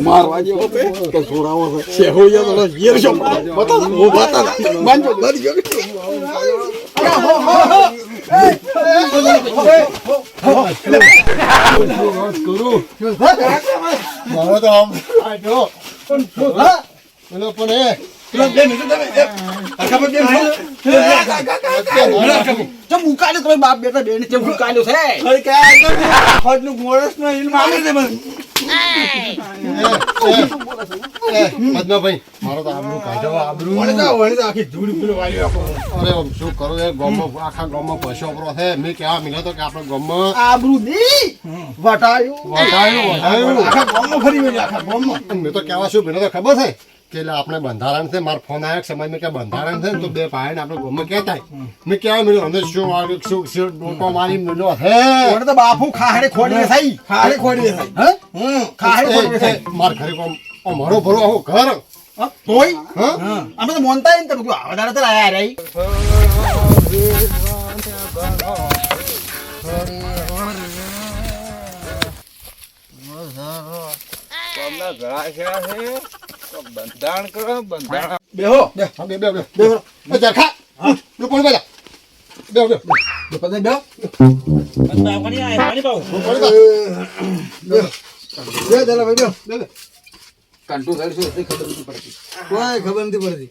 મારવા જેવો છે કે છોરાવો છે શેહોયા તો યર છો બતા ઓ બતા બાંજો બાંધી ગયો બાપ બેટા બેન મુકાલ્યો પદ્માભાઈ મારો તો આબરૂ કાઢો આબરૂ આખી ધૂળ પીલો વાળ્યો અરે શું કરું એ ગામમાં આખા ગામમાં પૈસો છે મેં કેવા મિલ્યો તો કે આપણે ગામમાં આબરૂ ની વટાયું આખા ગામમાં ફરી વળ્યો આખા ગામમાં મેં તો કેવા શું મિલ્યો તો ખબર છે કે એટલે આપણે બંધારણ છે મારો ફોન આવ્યો સમય મેં કે બંધારણ છે ને તો બે ભાઈ આપણે ગામમાં કહેતા મેં કેવા મિલ્યો અમે શું વાળ્યું શું ડોકો મારી મિલ્યો હે તો બાપુ ખાહડે ખોડી થઈ ખાહડે ખોડી થઈ ખાહડે ખોડી થઈ માર ઘરે કોમ મારો ભરો આવું ઘર તોય અમે તો મોનતા ને તમે આવડાડે તો આયા રે બંધાણ કરો બંધાણ બેહો બે જખા તું કોણ બેજા બે પદે બેહો પાણી આય પાણી પાવ બે દલા ભાઈ બેહો કંટુ સાઈડ શું હતી ખબર નથી પડતી કોઈ ખબર નથી પડતી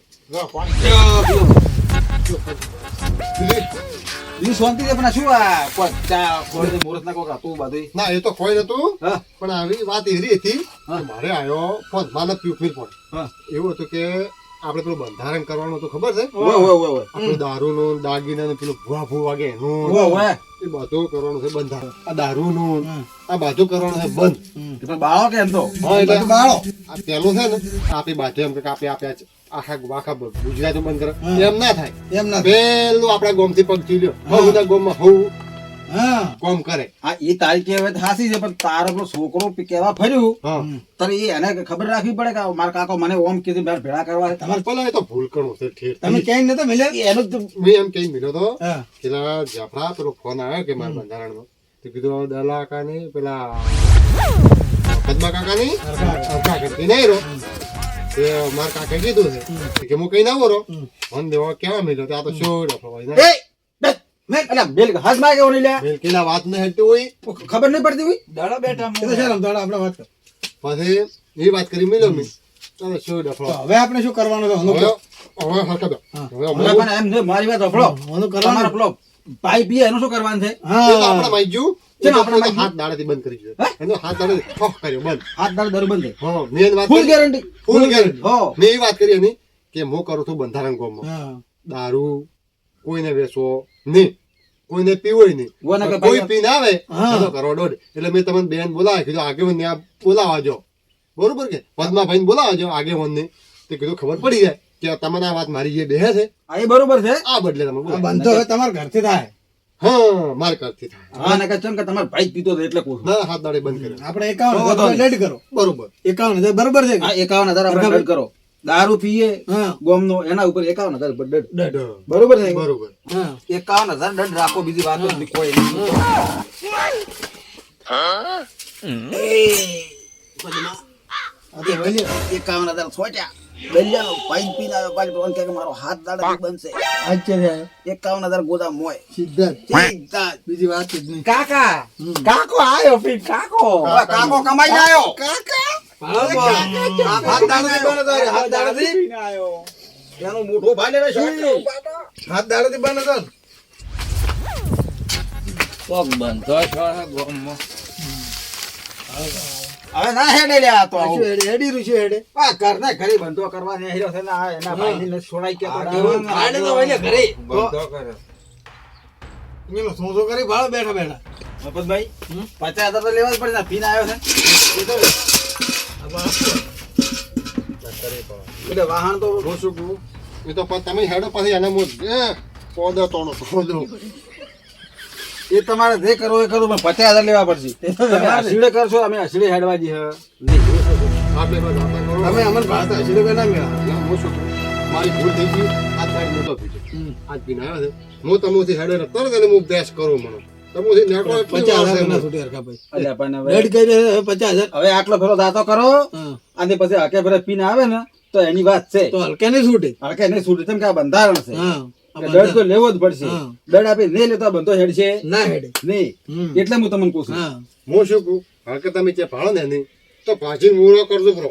ઈ શાંતિ છે પણ શું આ કોચા કોળે મુરત ના કોકા તું બધું ના એ તો કોઈ નતું પણ આવી વાત એવી હતી કે મારે આવ્યો ફોન માને પીપીર પણ એવું હતું કે આપણે પેલું બંધારણ કરવાનું હતું ખબર છે આપણું દારૂનું દાગીનાનું પેલું ભૂવા વાગે એનું એ બધું કરવાનું છે બંધારણ આ દારૂનું આ બધું કરવાનું છે બંધ બાળો કેમ તો એટલે બાળો આ પેલું છે ને આપણી બાજુ એમ કે આપે આપ્યા છે આખા ગુજરાત બંધ કરે એમ ના થાય એમ ના પેલું આપણા ગોમ થી પગ ચીલ્યો બધા ગોમમાં હોવું કોમ કરે આ એ તારી કહેવત હાસી છે પણ તારો પેલો છોકરો કેવા ફર્યું તારે એ એને ખબર રાખવી પડે કે મારા કાકો મને ઓમ કીધું મારે ભેળા કરવા તમારે પેલા એ તો ભૂલ કરવું છે ઠેર તમે ક્યાંય નતો મળ્યો એનો મેં એમ કઈ મળ્યો તો પેલા જાફરા પેલો ફોન આવ્યો કે મારા બંધારણનો તો કીધું દલા કાકા પેલા પદ્મા કાકા ની નહીં રો તે મારા કાકા કીધું છે કે હું કઈ ના બોલો ફોન દેવા કેવા મળ્યો આ તો શું કેલા વાત ન હેઠતી હોય ખબર નહીં પડતી હોય દાડા બેઠા આપણે વાત કર પછી એ વાત કરી મળ્યો મેં ચાલો શું ડફડો હવે આપણે શું કરવાનું છે હવે હરકત એમ છે મારી વાત અફળો તમારો પેલો પાઇપ એનું શું કરવાનું છે આપણે માઈજુ આપણે હાથ દાડાથી બંધ કરી દીધો એનો હાથ દાડાથી ઠોક કર્યો બંધ હાથ દાડે દર બંધ હા મેં વાત ફૂલ ગેરંટી મેં એ વાત કરી એની કે હું કરું છું બંધારણ ગામમાં દારૂ કોઈને વેચવો નહીં કોઈને પીવો નહીં કોઈ પીને આવે તો કરો દોઢ એટલે મેં તમને બેન બોલાવે કીધું આગેવાન ને બોલાવા જો બરોબર કે પદ્માભાઈ બોલાવા જો આગેવાન ને તે કીધું ખબર પડી જાય કે તમને આ વાત મારી જે બેહે છે એ બરોબર છે આ બદલે તમે બંધો હવે તમારા ઘરથી થાય હા માર કરતી થાય હા ને કેમ કે તમારો ભાઈ પીતો હતો એટલે કહું ના હાથ દાડે બંધ કરે આપણે 51,000 ડેડ કરો બરોબર 51,000 બરોબર છે હા 51,000 આપણે ડેડ કરો દારૂ પીએ ગોમનો એના ઉપર 51,000 ડેડ બરોબર છે બરોબર 51,000 ડેડ રાખો બીજી વાત નથી કોઈ નહીં 51,000 સોચ્યા બેલ્યાનો પાઇપ પીને આવ્યો પાછો ફોન કે મારો હાથ દાડા બનશે આજે 51,000 ગોદામ મોય સીધા બીજી વાત જ નહીં કાકો આયો ફી કાકો કમાઈ આવ્યો કાકા હાથ દાડાથી બને તો હાથ દાડાથી પીને આવ્યો એનો મોટો ભાઈ લેવે શું હાથ દાડાથી બને તો કોક બંધો છો ગોમમાં હવે ના હેડે લે આ તો હેડી રૂ છે હેડે આ કર ને ઘરે બંધો કરવા ને હેડ્યો છે ને આ એના ભાઈ ને છોડાઈ કે આડે તો વઈને ઘરે બંધો કરે એનો સોસો કરી ભાળ બેઠા બેઠા મફતભાઈ 50,000 તો લેવા જ પડે ને પીને આવ્યો છે એ તો એટલે વાહન તો શું કહું એ તો તમે હેડો પછી એને પોદો તોડો એ તમારે જે કરો એ કરો પણ 50,000 લેવા પડશે હસીડે કરશો અમે હસીડે હેડવા જઈએ તમે અમને ભાષા હસીડે ના મેળા હું શું મારી ભૂલ થઈ ગઈ આ સાઈડ નતો પીજો આજ પીને આવ્યો છે હું તમોથી હેડે તરત એને હું બેસ કરું મને તમોથી નેટો એટલી 50,000 ના વાર છૂટે હરખાભાઈ. અલ્યા પણ હવે રેડ કરી દે, હવે 50,000. હવે આટલો ફેરો દાતો કરો હા. અને પછી હકે ફેરે પીને આવે ને તો એની વાત છે તો હલકે નહીં છૂટે. હકે નહીં છૂટે કેમ કે આ બંધારણ છે હા. કે દંડ તો લેવો જ પડશે હા. દંડ આપી નહીં લેતો આ બંધો હેડ છે ના હેડે. નહીં હમ. એટલે હું તમને પૂછું હા. હું શું કહું હવે કે તમે જે ભાળો ને નહીં તો ભાજીને મૂળો કરજો બ્રો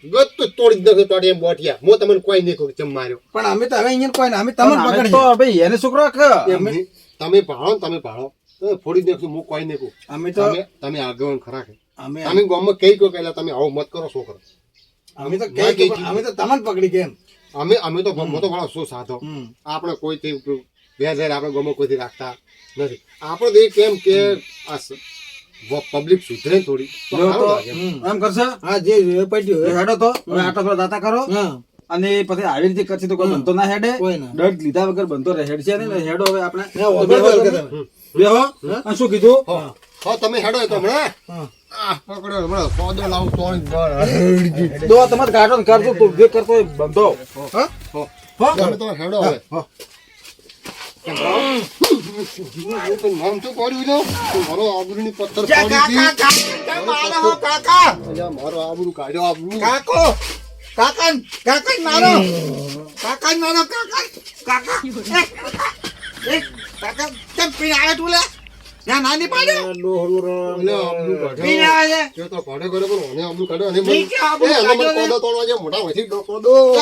ગત તો તોડી જ નાખ્યો તોડી એમ બોટિયા હું તમને કોઈ નહીં કહું ચમ માર્યો પણ અમે તો હવે અહીંયા કોઈ ને અમે તમને પણ અમે પકડીએ. તો ભાઈ એને છોકરો કે એમ નહીં. તમે ભાળો ને તમે ભાળો તો ફોડી જ નાખશું હું કોઈ નહીં કહું અમે તો તમે આગળ ખરા છે અમે તમે ગામમાં કઈ કહો કે એટલે તમે આવું મત કરો છોકરો અમે તો કઈ કે પણ અમે તો તમને પકડી કેમ. અમે તો હું તો ભાળો શું સાધો હમ. આપણે કોઈથી વ્યાજ આપણે ગામમાં કોઈથી રાખતા નથી આપણે તો એ કેમ કે આ પબ્લિક સુધરે ને થોડી તો જો સારું તો લાગે. એમ કરશે હા જે પટ્યું એ હેડો તો હવે આટલો ફેરો દાતા કરો હા અને પછી આવી રીતે કરશે તો કોઈ બંધો ના હેડે કોઈ ના. દંડ લીધા વગર બંધો હેડશે ને હેડો હવે આપણે ના, ઓબે બેહો ઓબે તમે. તમે. બેહો અને શું કીધું હા તમે હેડો એ તો હમણાં હા. પકડ્યો હમણાં સોદો લાવું તો દો તમારે ગાંઠો ને કરજો તું જે કરતો હોય બંધો હા? તમે તો હેડો હવે નામ શું પડ્યું છે? મારો આબરૂની પથ્થર પડી હતી. મારો આબરૂ કાઢ્યો આબરૂ. એટલે આબરૂ કાઢ્યો. એ તો કાઢ્યો કર્યો પણ મને આબરૂ કાઢ્યો અને મને- એ આનો મને કોદો તોડવા જે મોટા હોયથી કોદો- કોદો-